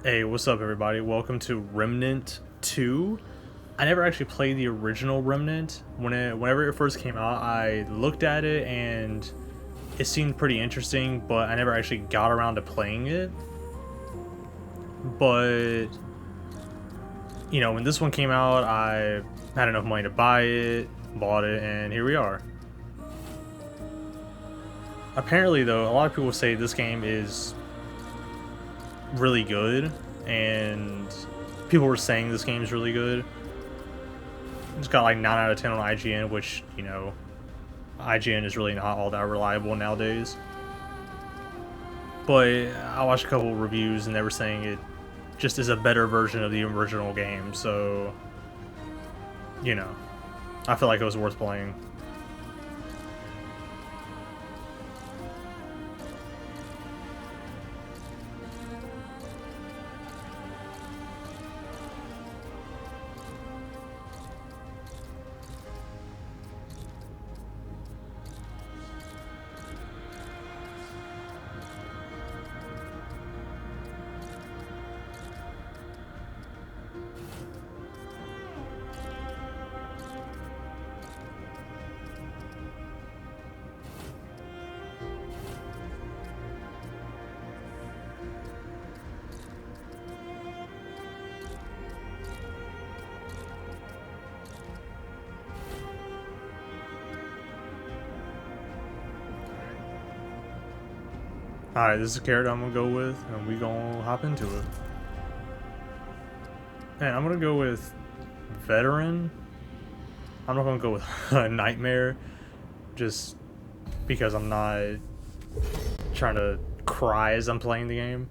Hey, what's up, everybody? Welcome to Remnant 2. I never actually played the original Remnant. Whenever it first came out, I looked at it and it seemed pretty interesting, but I never actually got around to playing it. But, when this one came out, I had enough money to buy it, bought it, and here we are. Apparently, though, a lot of people say this game is really good, and people were saying this game is really good. It's got like 9 out of 10 on IGN, which, IGN is really not all that reliable nowadays. But I watched a couple reviews and they were saying it just is a better version of the original game, so, I feel like it was worth playing. Alright, this is the character I'm gonna go with, and we gonna hop into it. Man, I'm gonna go with Veteran. I'm not gonna go with a Nightmare, just because I'm not trying to cry as I'm playing the game.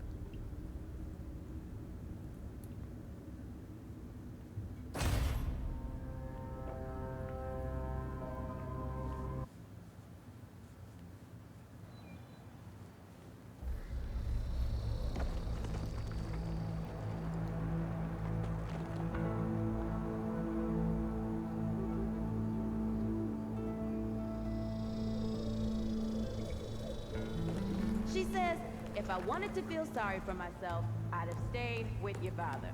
She says, if I wanted to feel sorry for myself, I'd have stayed with your father.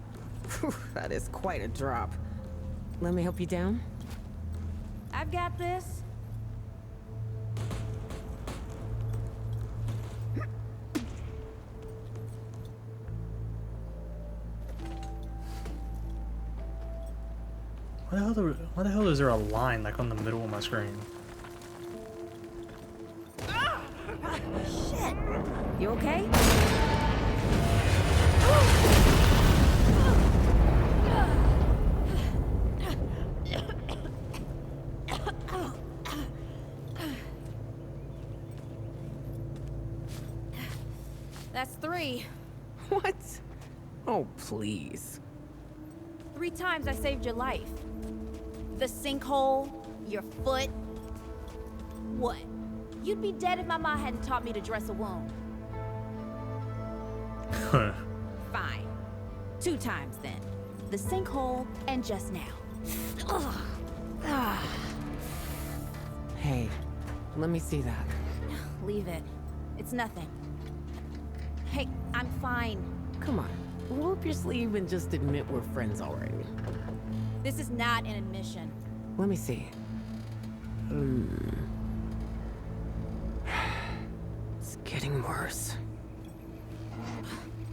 Whew, that is quite a drop. Let me help you down? I've got this. Why the hell is there a line like on the middle of my screen? Shit. You okay? That's 3. What? Oh, please. 3 times I saved your life. The sinkhole, your foot. What? You'd be dead if my mom hadn't taught me to dress a wound. Fine. 2 times then. The sinkhole and just now. Hey, let me see that. Leave it. It's nothing. Hey, I'm fine. Come on, roll up your sleeve and just admit we're friends already. This is not an admission. Let me see. It's getting worse.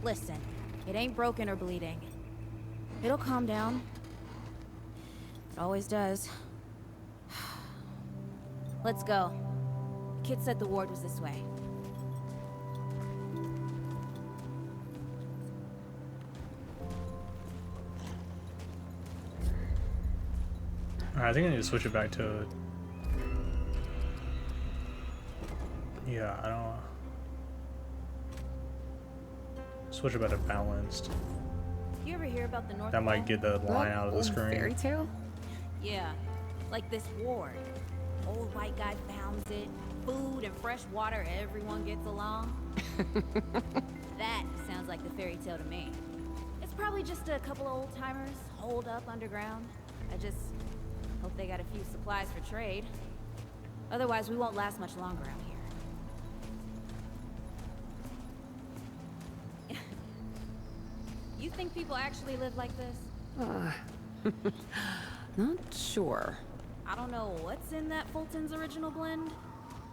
Listen, it ain't broken or bleeding. It'll calm down. It always does. Let's go. Kit said the ward was this way. Alright, I think I need to switch it back to... Yeah, I don't... Switch it back to balanced. You ever hear about the North That Pole? might get the line out of the Old screen. Fairy tale? Yeah, like this ward. Old white guy founds it. Food and fresh water, everyone gets along. That sounds like the fairy tale to me. It's probably just a couple of old timers holed up underground. I just hope they got a few supplies for trade. Otherwise, we won't last much longer out here. think people actually live like this? Not sure. I don't know what's in that Fulton's original blend,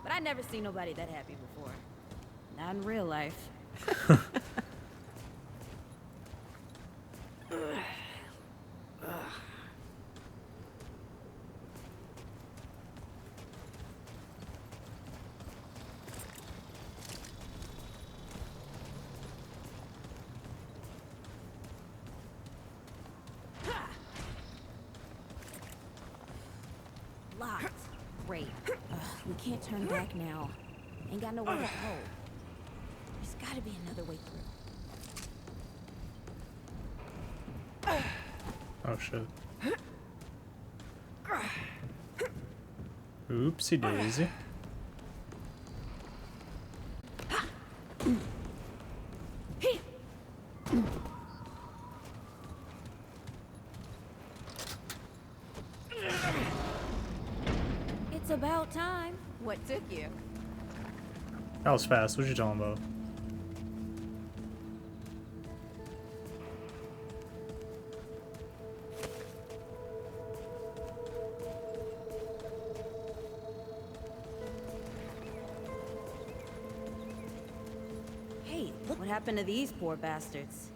but I never seen nobody that happy before. Not in real life. Locked. Great. We can't turn back now. Ain't got nowhere to go. There's gotta be another way through. Oh shit. Oopsie daisy. It's about time. What took you? That was fast. What you talking about? Hey, look what happened to these poor bastards.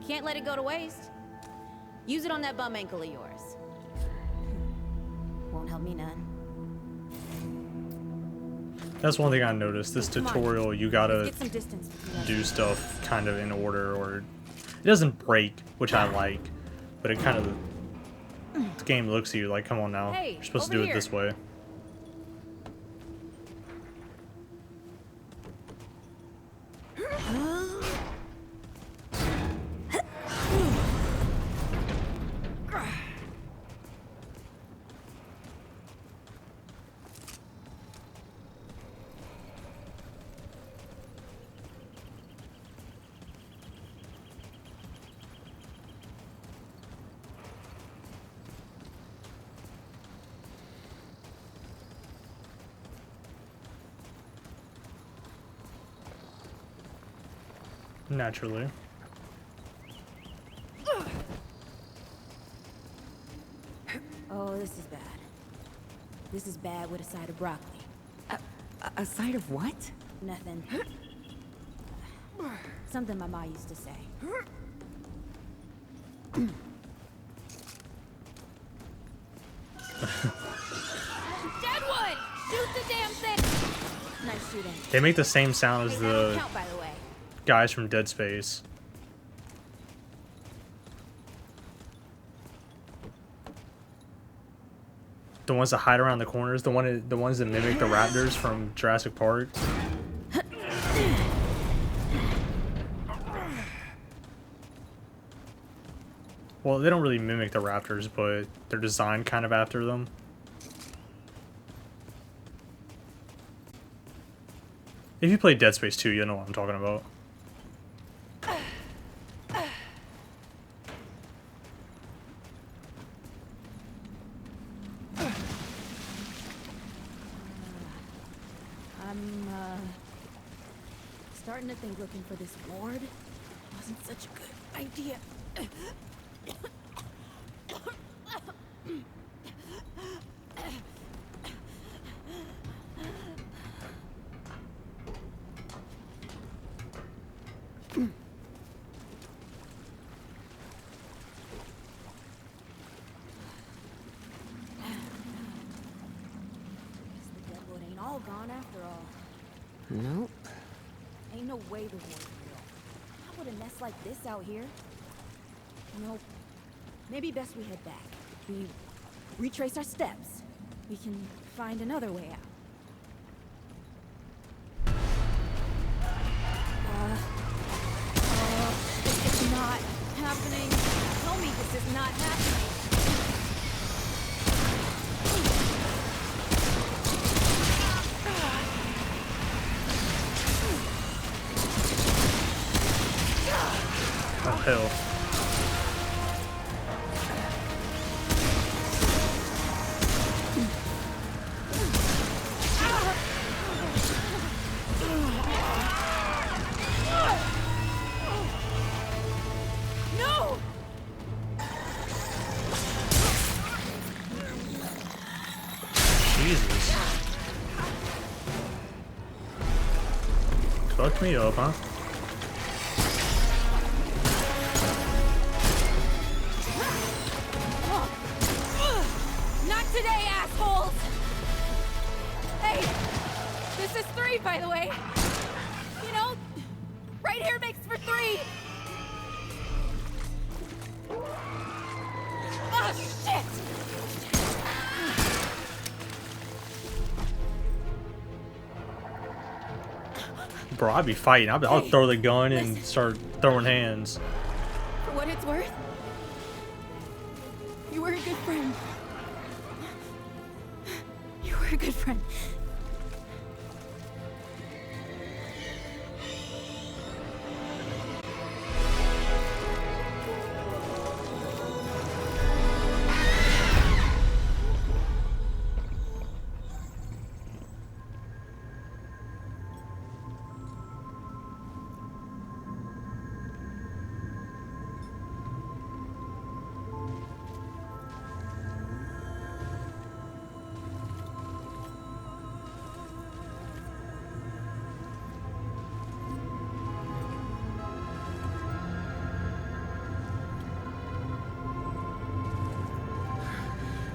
Can't let it go to waste. Use it on that bum ankle of yours. Won't help me none. That's one thing I noticed. This Come on. tutorial, you Let's gotta get some distance between us. do stuff kind of in order, or it doesn't break, which I like, but it kind of, the game looks at you like, come on now, Hey, you're supposed to over do it this way. Naturally. Oh, this is bad. This is bad with a side of broccoli. A side of what? Nothing. Something my ma used to say. Deadwood! Shoot the damn thing! Nice shooting. They make the same sound as Hey, that don't the count, by the way. guys from Dead Space. The ones that hide around the corners, the ones that mimic the raptors from Jurassic Park. Well, they don't really mimic the raptors, but they're designed kind of after them. If you play Dead Space 2, you know what I'm talking about. I'm, starting to think looking for this ward wasn't such a good idea. Guess the Deadwood ain't all gone after all. Nope. Ain't no way the ward's real. How would a nest like this out here? You know, maybe best we head back. We retrace our steps. We can find another way out. It's not happening. Tell me this is not happening. Oh hell. Jesus. Fucked me up, huh? Not today, assholes! Hey, this is 3, by the way. You know, right here makes for 3. Oh, shit! Bro, I'd be fighting. I'll throw the gun and start throwing hands. For what it's worth, you were a good friend. You were a good friend.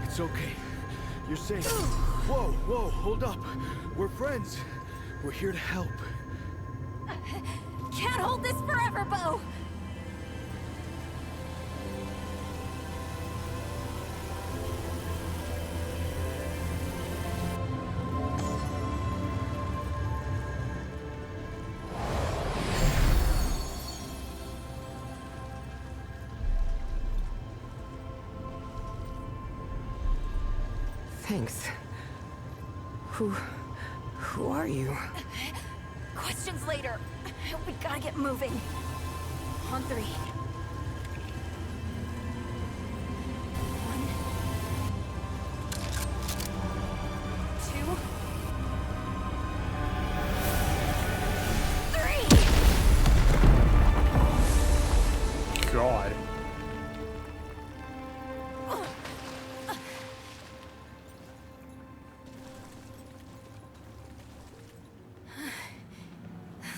It's okay. You're safe. Whoa, whoa, hold up. We're friends. We're here to help. Can't hold this forever, Bo! Thanks. Who are you? Questions later. We gotta get moving. On 3. 1, 2, 3! God.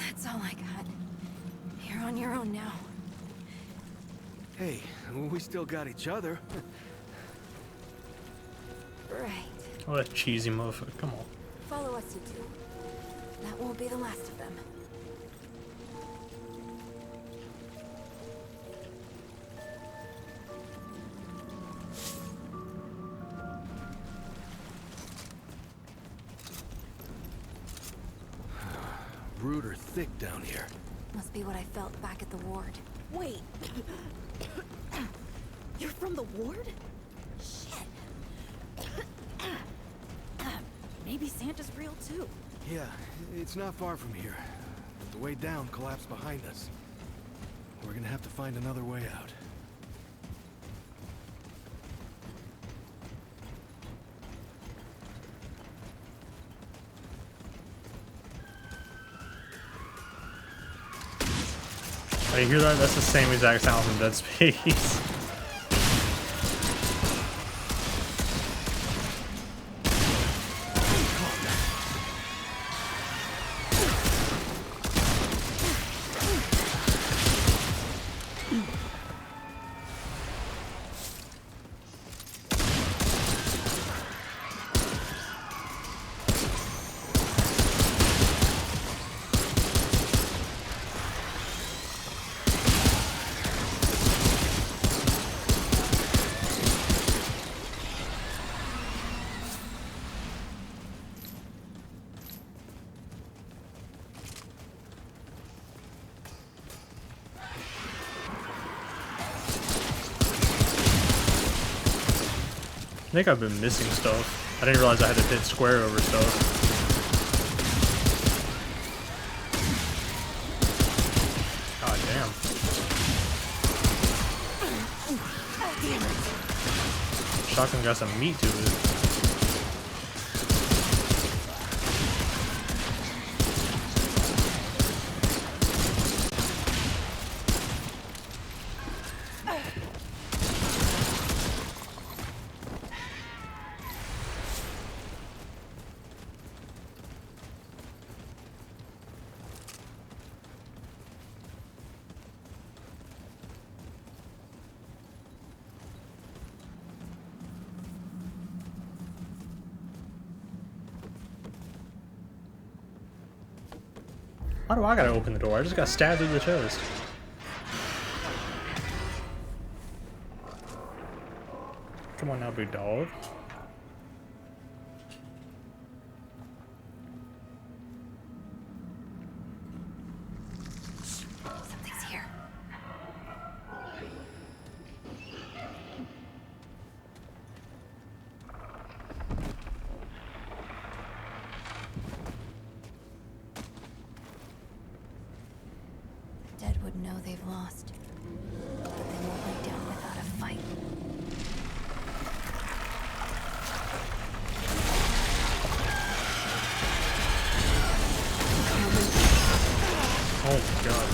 That's all I got. You're on your own now. Hey, we still got each other. Right. Oh, that cheesy motherfucker. Come on. Follow us, you two. That won't be the last of them. Rude or thick down here. Must be what I felt back at the ward. Wait. You're from the ward? Shit. Maybe Santa's real too. Yeah, it's not far from here. The way down collapsed behind us. We're gonna have to find another way out. Oh, you hear that? That's the same exact sound from Dead Space. I think I've been missing stuff. I didn't realize I had to hit square over stuff. God damn. Shotgun got some meat to it. Why do I gotta open the door? I just got stabbed through the chest. Come on now, big dog. Something's here. The dead would know they've lost, but they won't lay down without a fight. Oh my god.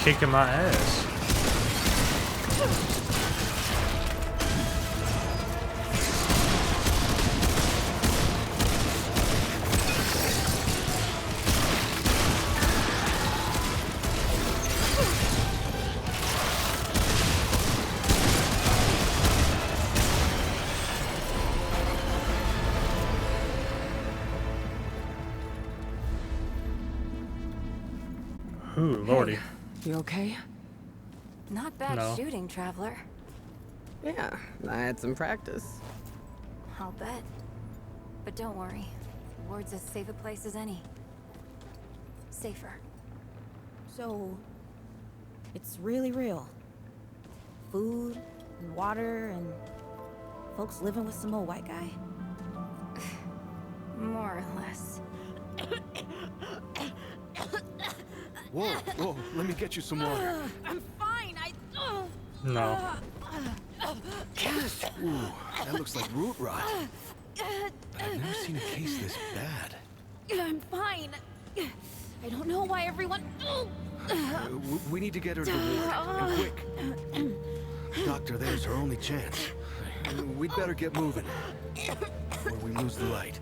Kicking my ass. Ooh, lordy. Hey, you okay? Not bad No. shooting, traveler. Yeah, I had some practice. I'll bet. But don't worry. The ward's as safe a place as any. Safer. So, it's really real. Food, and water, and folks living with some old white guy. More or less. Whoa, whoa, let me get you some water. I'm fine. No. Ooh, that looks like root rot. I've never seen a case this bad. I'm fine. I don't know why everyone. We need to get her to the ward, and quick. Doctor, there's her only chance. We'd better get moving, or we lose the light.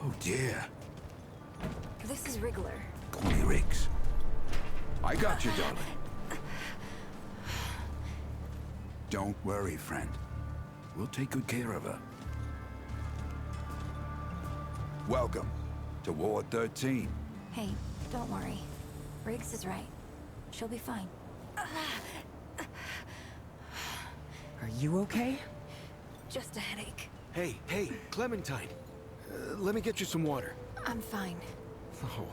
Oh dear. This is Wriggler. Call me Riggs. I got you, darling. Don't worry, friend. We'll take good care of her. Welcome to Ward 13. Hey, don't worry. Riggs is right. She'll be fine. Are you okay? Just a headache. Hey, Clementine. Let me get you some water. I'm fine. Oh,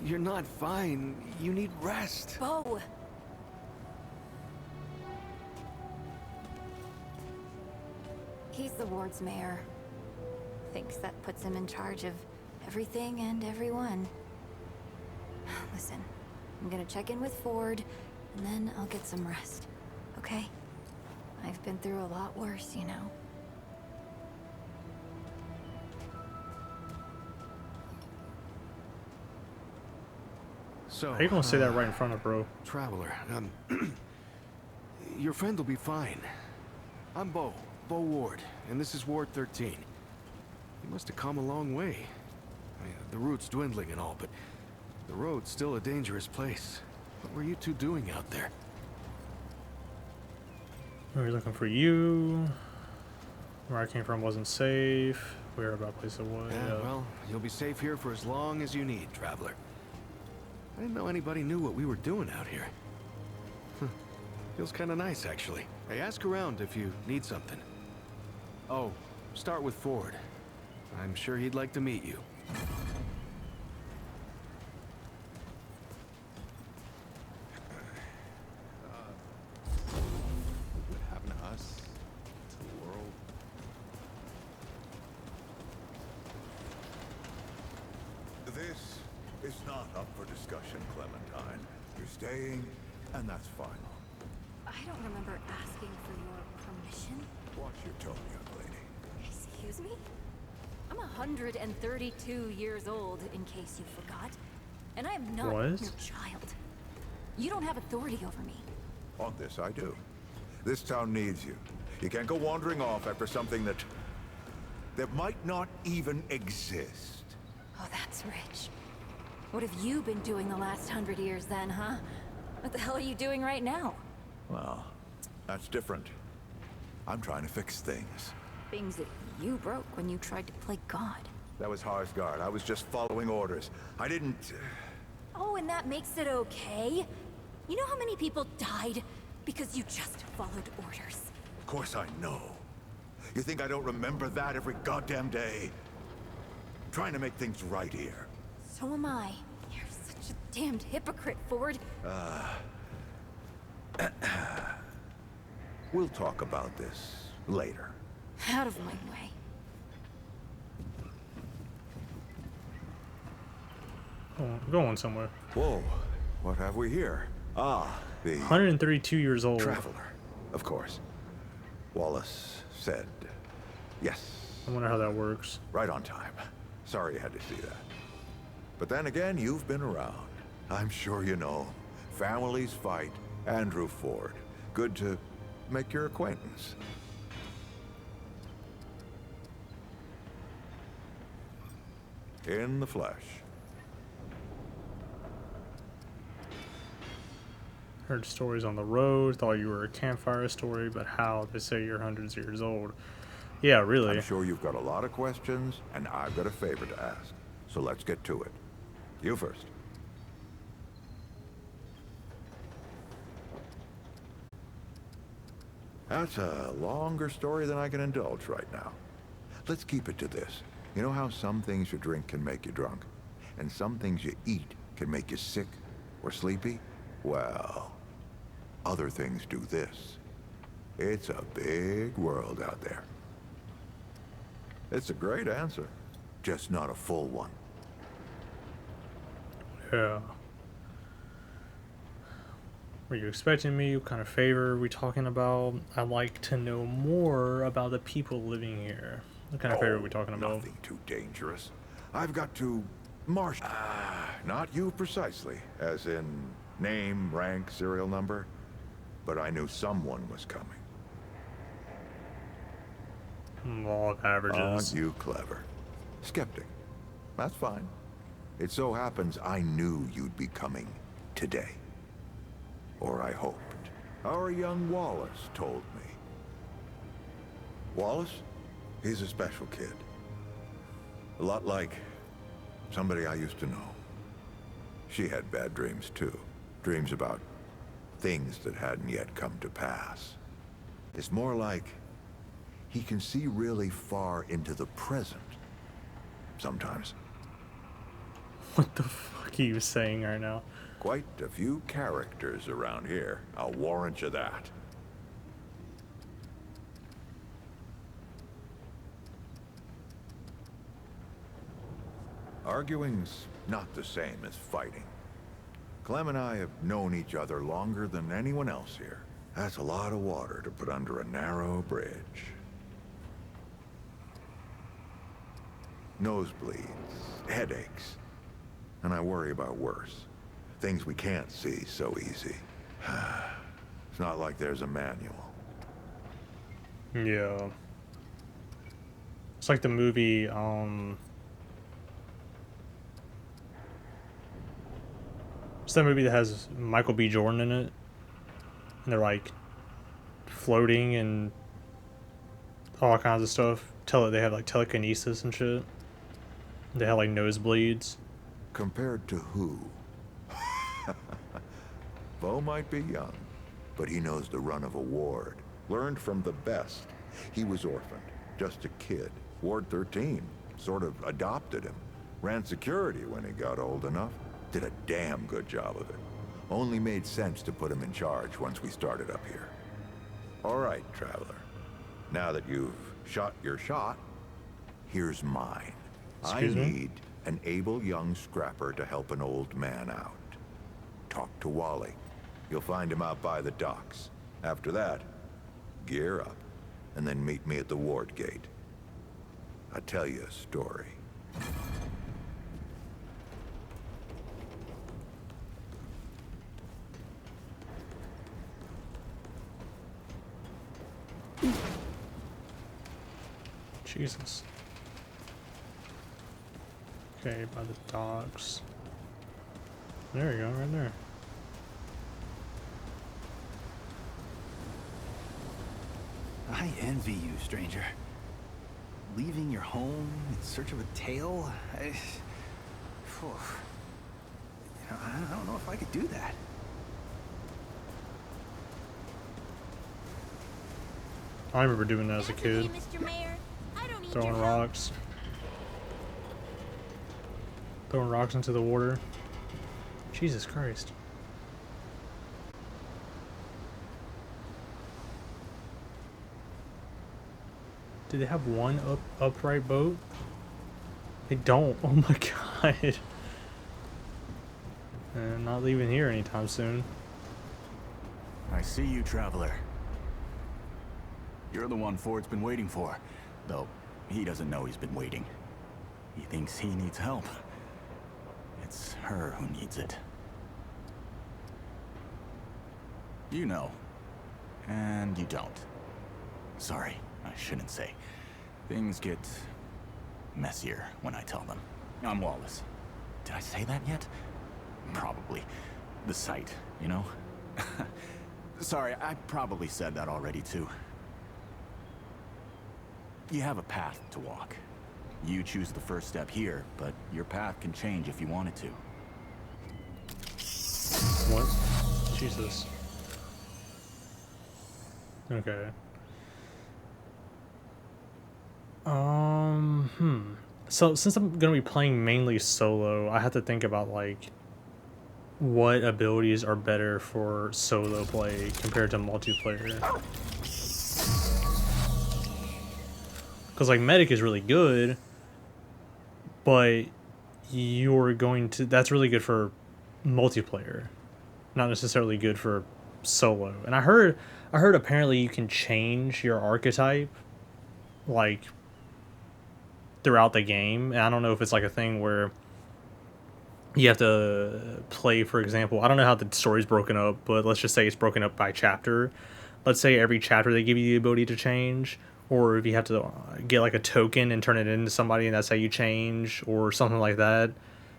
you're not fine. You need rest. Bo! He's the ward's mayor. Thinks that puts him in charge of everything and everyone. Listen, I'm gonna check in with Ford, and then I'll get some rest. Okay? I've been through a lot worse, you know. So, How you gonna say that right in front of bro? Traveler, your friend will be fine. I'm Bo Ward, and this is Ward 13. You must have come a long way. The route's dwindling and all, but the road's still a dangerous place. What were you two doing out there? We were looking for you. Where I came from wasn't safe. Where about place it was. Yeah, well, you'll be safe here for as long as you need, Traveler. I didn't know anybody knew what we were doing out here. Feels kind of nice, actually. Hey, ask around if you need something. Oh, start with Ford. I'm sure he'd like to meet you. What happened to us? To the world? This is not up for discussion, Clementine. You're staying, and that's final. I don't remember asking for your permission. Watch your tone, young lady. Excuse me? I'm 132 years old, in case you forgot. And I am not What? your child. You don't have authority over me. On this, I do. This town needs you. You can't go wandering off after something that might not even exist. Oh, that's rich. What have you been doing the last 100 years then, huh? What the hell are you doing right now? Well, that's different. I'm trying to fix things. Things that you broke when you tried to play God. That was Harsgard. I was just following orders. I didn't... Oh, and that makes it okay? You know how many people died because you just followed orders? Of course I know. You think I don't remember that every goddamn day? I'm trying to make things right here. So am I. You're such a damned hypocrite, Ford. We'll talk about this later. Out of my way. Going somewhere. Whoa, what have we here? Ah, the 132 years old. traveler, of course. Wallace said yes. I wonder how that works. Right on time. Sorry you had to see that. But then again, you've been around. I'm sure you know. Families fight. Andrew Ford. Good to make your acquaintance. In the flesh. Heard stories on the road. Thought you were a campfire story, but how they say you're hundreds of years old. Yeah, really. I'm sure you've got a lot of questions, and I've got a favor to ask. So let's get to it. You first. That's a longer story than I can indulge right now. Let's keep it to this. You know how some things you drink can make you drunk? And some things you eat can make you sick or sleepy? Well, other things do this. It's a big world out there. It's a great answer, just not a full one. Yeah. Were you expecting me? What kind of favor are we talking about? I'd like to know more about the people living here. What kind of favor are we talking about? Nothing too dangerous. I've got to marsh. Not you precisely, as in name, rank, serial number, but I knew someone was coming. Law of averages. Aren't you clever? Skeptic. That's fine. It so happens I knew you'd be coming today. Or I hoped. Our young Wallace told me. Wallace? He's a special kid. A lot like somebody I used to know. She had bad dreams too. Dreams about things that hadn't yet come to pass. It's more like he can see really far into the present. Sometimes. What the fuck are you saying right now? Quite a few characters around here. I'll warrant you that. Arguing's not the same as fighting. Clem and I have known each other longer than anyone else here. That's a lot of water to put under a narrow bridge. Nosebleeds, headaches, and I worry about worse. Things we can't see so easy. It's not like there's a manual. Yeah. It's like the movie, it's that movie that has Michael B. Jordan in it. And they're like floating and all kinds of stuff. They have like telekinesis and shit. They have like nosebleeds. Compared to who? Bo might be young, but he knows the run of a ward. Learned from the best. He was orphaned, just a kid. Ward 13 sort of adopted him. Ran security when he got old enough. Did a damn good job of it. Only made sense to put him in charge once we started up here. All right, Traveler. Now that you've shot your shot, here's mine. Excuse I me? need an able young scrapper to help an old man out. Talk to Wally. You'll find him out by the docks. After that, gear up, and then meet me at the ward gate. I'll tell you a story. Jesus. Okay, by the docks. There you go, right there. I envy you, stranger. Leaving your home in search of a tale? Phew. I don't know if I could do that. I remember doing that as a kid. Mr. Mayor, I don't need Throwing your help. rocks. Throwing rocks into the water. Jesus Christ. Do they have one upright boat? They don't. Oh my god. And not leaving here anytime soon. I see you, traveler. You're the one Ford's been waiting for. Though, he doesn't know he's been waiting. He thinks he needs help. It's her who needs it. You know. And you don't. Sorry, I shouldn't say. Things get messier when I tell them. I'm Wallace. Did I say that yet? Probably. The site, you know? Sorry, I probably said that already too. You have a path to walk. You choose the first step here, but your path can change if you want it to. What? Jesus. Okay. So since I'm gonna be playing mainly solo, I have to think about like what abilities are better for solo play compared to multiplayer. Because like medic is really good, but that's really good for multiplayer, not necessarily good for solo. And I heard apparently you can change your archetype like throughout the game. And I don't know if it's like a thing where you have to play, for example, I don't know how the story's broken up, but let's just say it's broken up by chapter. Let's say every chapter they give you the ability to change, or if you have to get like a token and turn it into somebody and that's how you change, or something like that.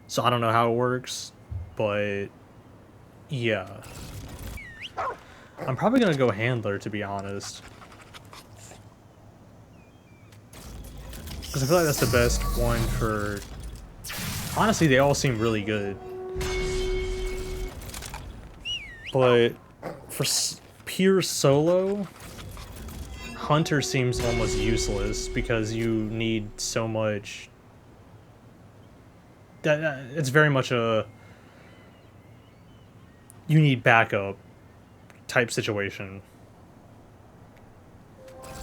So I don't know how it works, but yeah. I'm probably gonna go handler, to be honest. Because I feel like that's the best one for... Honestly, they all seem really good. But for pure solo, Hunter seems almost useless because you need so much... It's very much a... You need backup type situation.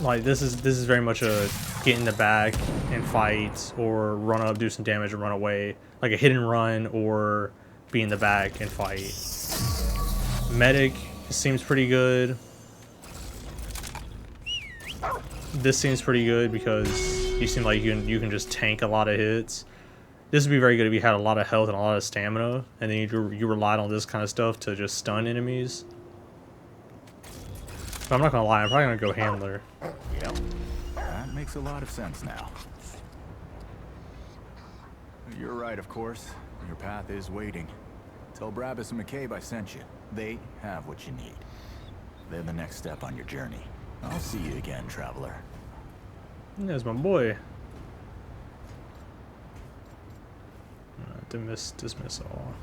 Like this is very much a get in the back and fight, or run up, do some damage and run away, like a hit and run or be in the back and fight. Medic seems pretty good. This seems pretty good because you seem like you can just tank a lot of hits. This would be very good if you had a lot of health and a lot of stamina, and then you relied on this kind of stuff to just stun enemies. But I'm not gonna lie, I'm probably gonna go handler. Yep. That makes a lot of sense now. You're right, of course. Your path is waiting. Tell Brabus and McCabe I sent you. They have what you need. They're the next step on your journey. I'll see you again, traveler. There's my boy. Dismiss all.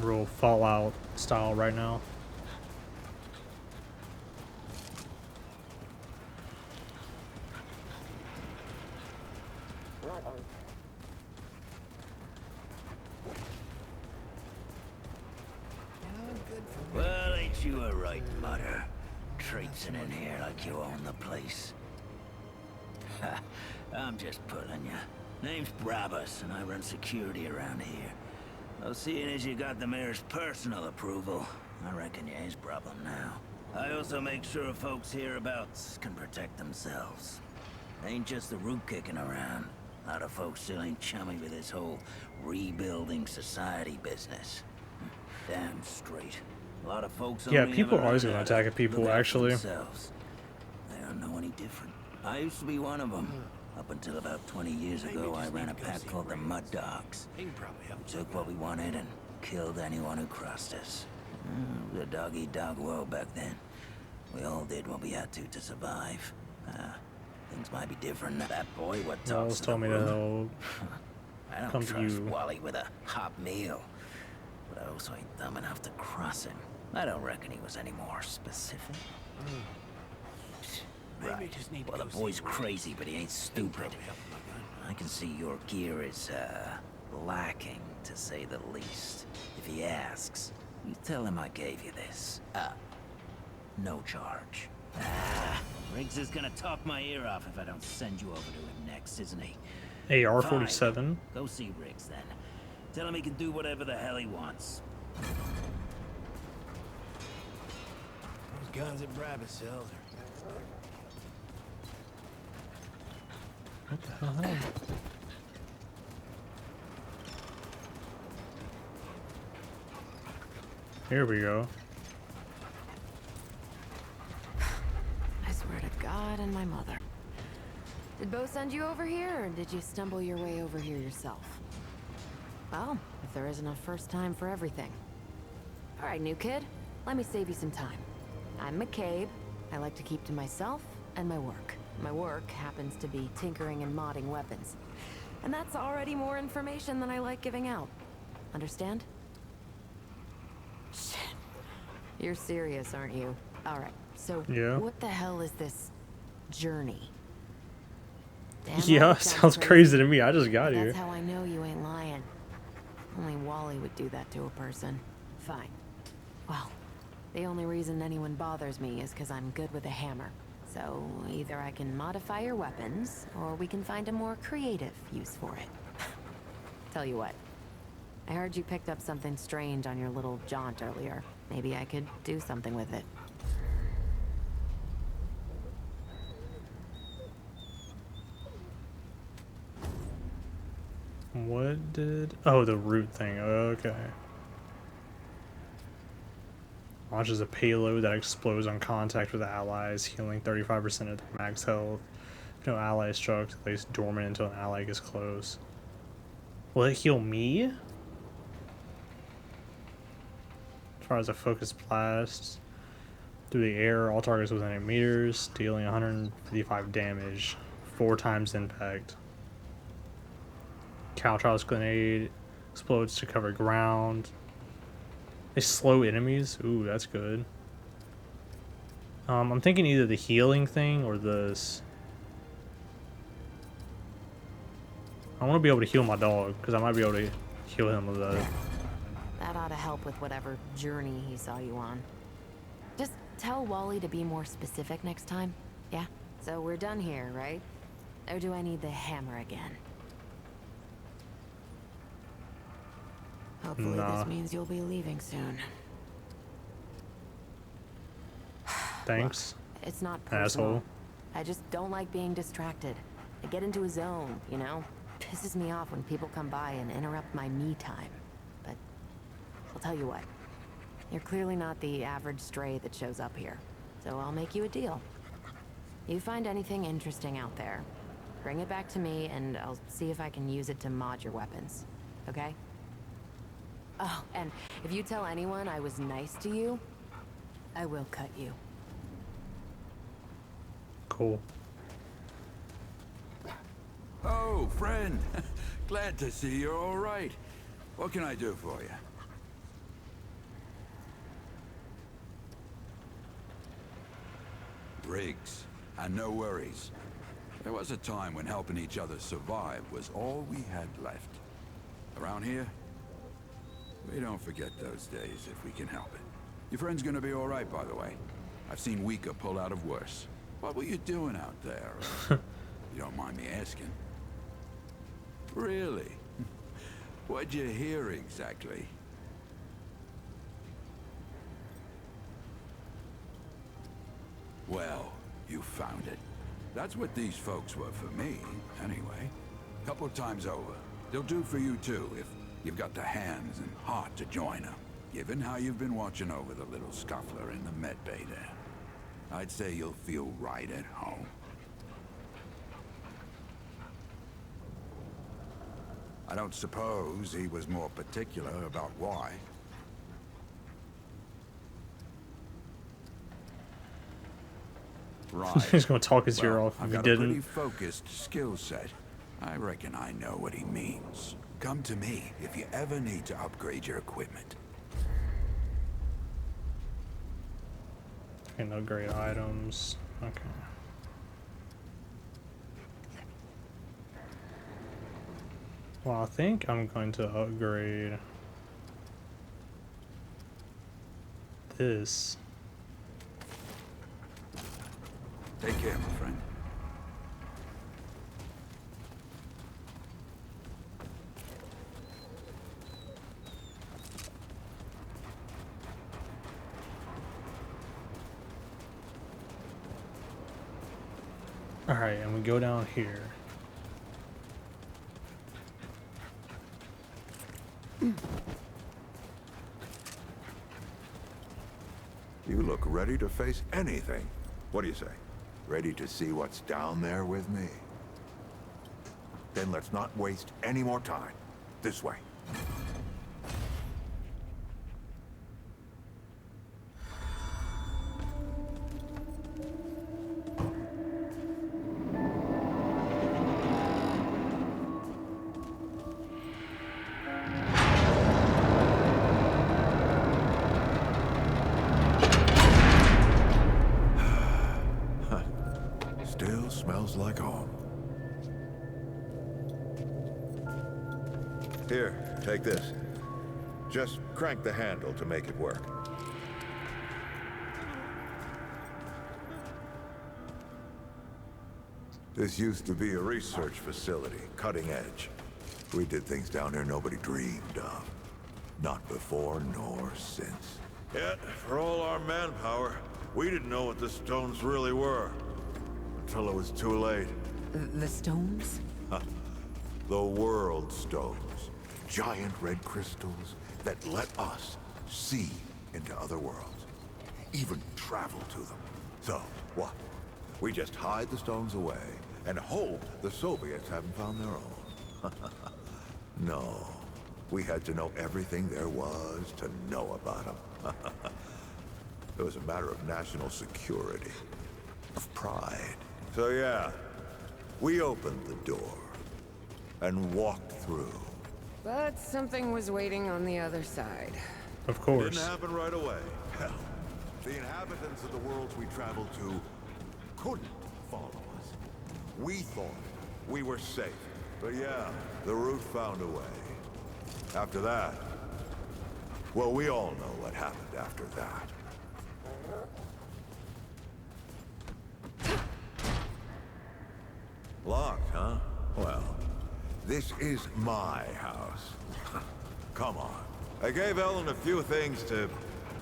Real Fallout style right now. Well, ain't you a right mutter? Traipsing in here like you own the place. Ha, I'm just pulling ya. Name's Brabus, and I run security around here. Well, seeing as you got the mayor's personal approval, I reckon you ain't problem now. I also make sure folks hereabouts can protect themselves. Ain't just the root kicking around. A lot of folks still ain't chummy with this whole rebuilding society business. Damn straight. A lot of folks Yeah, only people ever are always run gonna out attack of at people, look out for actually. themselves. They don't know any different. I used to be one of them. Up until about 20 years ago, I ran a pack called the Mud Dogs. We took what we wanted and killed anyone who crossed us. It was a dog-eat-dog world back then. We all did what we had to survive. Things might be different now. That boy, what talks Wallace to the told me to room? help. I don't come to trust you. Wally with a hot meal. But I also ain't dumb enough to cross him. I don't reckon he was any more specific. Right. Well, the boy's crazy, but he ain't stupid. I can see your gear is, lacking, to say the least. If he asks, you tell him I gave you this. No charge. Riggs is gonna talk my ear off if I don't send you over to him next, isn't he? AR-47. Fine. Go see Riggs, then. Tell him he can do whatever the hell he wants. Those guns at Brabus sells are... What the hell? Here we go. I swear to God and my mother. Did Bo send you over here, or did you stumble your way over here yourself? Well, if there isn't a first time for everything. All right, new kid, let me save you some time. I'm McCabe. I like to keep to myself and my work. My work happens to be tinkering and modding weapons. And that's already more information than I like giving out. Understand? Shit. You're serious, aren't you? All right, so Yeah. what the hell is this journey? Damn Yeah, right, sounds crazy to me. I just got here. That's how I know you ain't lying. Only Wally would do that to a person. Fine. Well, the only reason anyone bothers me is because I'm good with a hammer. So either I can modify your weapons, or we can find a more creative use for it. Tell you what, I heard you picked up something strange on your little jaunt earlier. Maybe I could do something with it. What did... Oh, the root thing. Okay. Launches a payload that explodes on contact with allies, healing 35% of their max health. If no ally is struck, it lays dormant until an ally gets close. Will it heal me? As far as a focused blast. Through the air, all targets within 8 meters, dealing 155 damage. 4 times impact. Caltrops grenade explodes to cover ground. They slow enemies. Ooh, that's good. I'm thinking either the healing thing or this. I want to be able to heal my dog because I might be able to heal him with that. That ought to help with whatever journey he saw you on. Just tell Wally to be more specific next time, yeah? So we're done here, right? Or do I need the hammer again? Hopefully this means you'll be leaving soon. Thanks. Look, it's not personal. Asshole. I just don't like being distracted. I get into a zone, you know? Pisses me off when people come by and interrupt my me time. But I'll tell you what. You're clearly not the average stray that shows up here. So I'll make you a deal. You find anything interesting out there, bring it back to me and I'll see if I can use it to mod your weapons. Okay? Oh, and if you tell anyone I was nice to you, I will cut you. Cool. Oh, friend. Glad to see you're all right. What can I do for you? Riggs, and no worries. There was a time when helping each other survive was all we had left. Around here, we don't forget those days if we can help it. Your friend's gonna be all right, by the way. I've seen weaker pull out of worse. What were you doing out there? You don't mind me asking. Really? What'd you hear exactly? Well, you found it. That's what these folks were for me, anyway. Couple times over. They'll do for you too, if you've got the hands and heart to join them. Given how you've been watching over the little scuffler in the med bay there, I'd say you'll feel right at home. I don't suppose he was more particular about why. Right. He's gonna talk his ear off if I've he got a pretty didn't. focused skill set. I reckon I know what he means. Come to me if you ever need to upgrade your equipment. Okay, no great items. Okay. Well, I think I'm going to upgrade this. Take care, my friend. Alright, and we go down here. You look ready to face anything. What do you say? Ready to see what's down there with me? Then let's not waste any more time. This way. Still smells like home. Here, take this. Just crank the handle to make it work. This used to be a research facility, cutting edge. We did things down here nobody dreamed of. Not before nor since. Yet, for all our manpower, we didn't know what the stones really were. Until it was too late. The stones? The world stones. Giant red crystals that let us see into other worlds. Even travel to them. So, what? We just hide the stones away and hope the Soviets haven't found their own. No. We had to know everything there was to know about them. It was a matter of national security. Of pride. So yeah, we opened the door and walked through. But something was waiting on the other side. Of course. Didn't happen right away. Hell, the inhabitants of the worlds we traveled to couldn't follow us. We thought we were safe. But yeah, the root found a way. After that, Well, we all know what happened after that. Locked, huh? Well, this is my house. Come on. I gave Ellen a few things to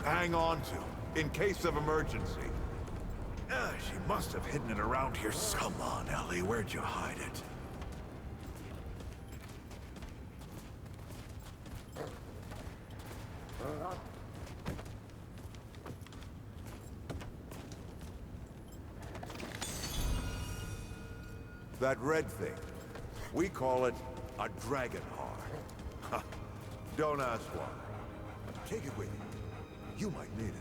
hang on to, in case of emergency. She must have hidden it around here. Come on, Ellie, where'd you hide it? That red thing. We call it a dragon heart. Don't ask why. Take it with you. You might need it.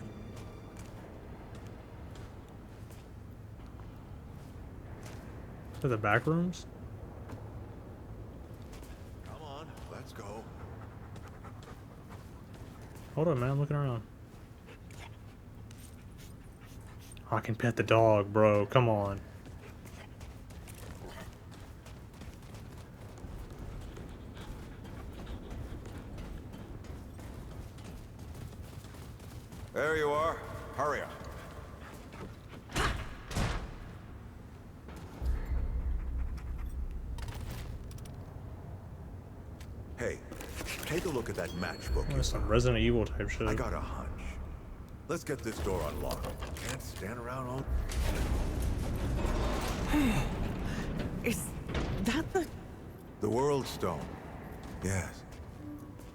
To the back rooms? Come on, let's go. Hold on, man. I'm looking around. I can pet the dog, bro. Come on. There you are. Hurry up. Hey, take a look at that matchbook. That's some Resident Evil type shit. I got a hunch. Let's get this door unlocked. Can't stand around all... Is that the... The World Stone. Yes.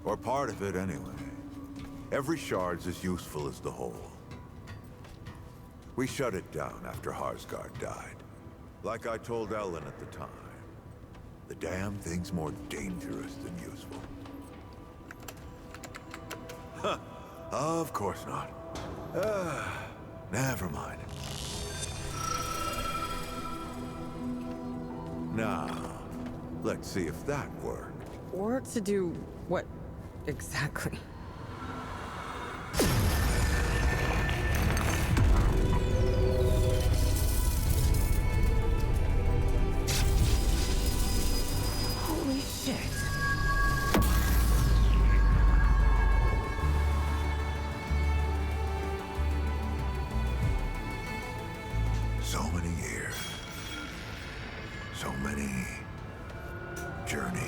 Or part of it, anyway. Every shard's as useful as the whole. We shut it down after Harsgard died. Like I told Ellen at the time. The damn thing's more dangerous than useful. Huh. Of course not. Never mind. Now, let's see if that worked. Or to do what exactly? Holy shit. So many years. So many journeys.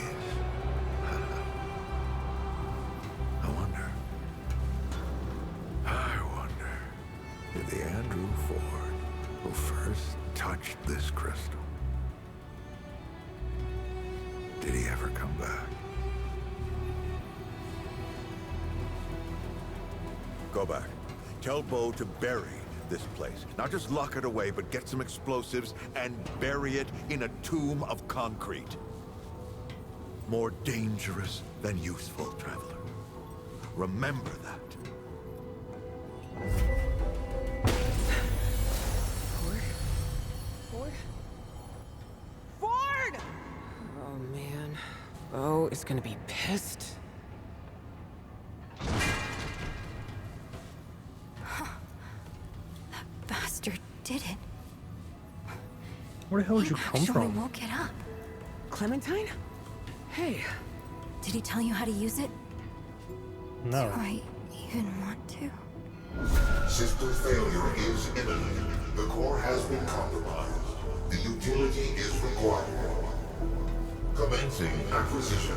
I wonder if the Andrew Ford who first touched this crystal, did he ever come back? Go back. Tell Bo to bury this place. Not just lock it away, but get some explosives and bury it in a tomb of concrete. More dangerous than useful, traveler. Remember that. Ford! Oh, man. Bo is gonna be pissed. That bastard did it. Where the hell did you come Actually from? woke it up. Clementine? Hey. Did he tell you how to use it? No. Do I even want to? System failure is imminent. The core has been compromised. The utility is required. Commencing acquisition.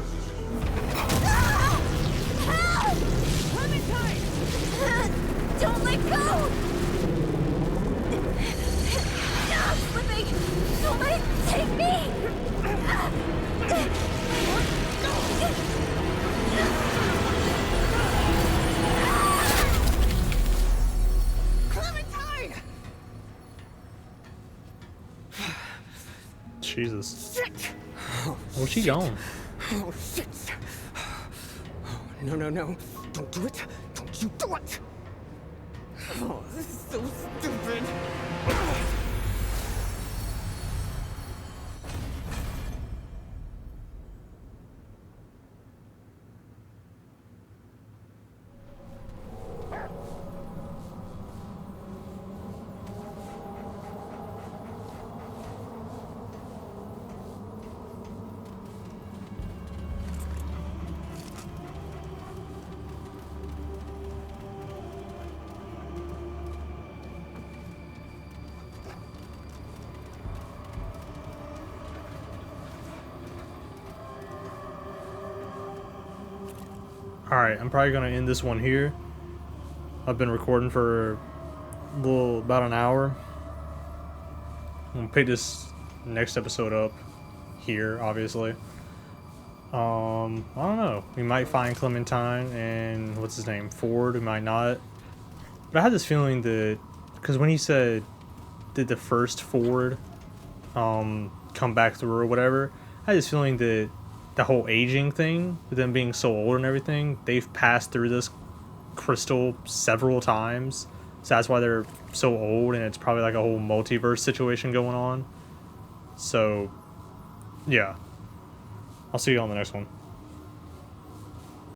Help! Clementine! Don't let go! Stop slipping! Don't let it take me! Clementine! Jesus. Shit! Where's she going? Oh, shit! Oh, no, no, no. Don't do it! Don't you do it! Oh, this is so stupid! Alright, I'm probably going to end this one here. I've been recording for about an hour. I'm going to pick this next episode up here, obviously. I don't know. We might find Clementine and what's his name, Ford. We might not. But I had this feeling that, because when he said, did the first Ford come back through or whatever, I had this feeling that the whole aging thing, with them being so old and everything, they've passed through this crystal several times. So that's why they're so old, and it's probably like a whole multiverse situation going on. So, yeah. I'll see you on the next one.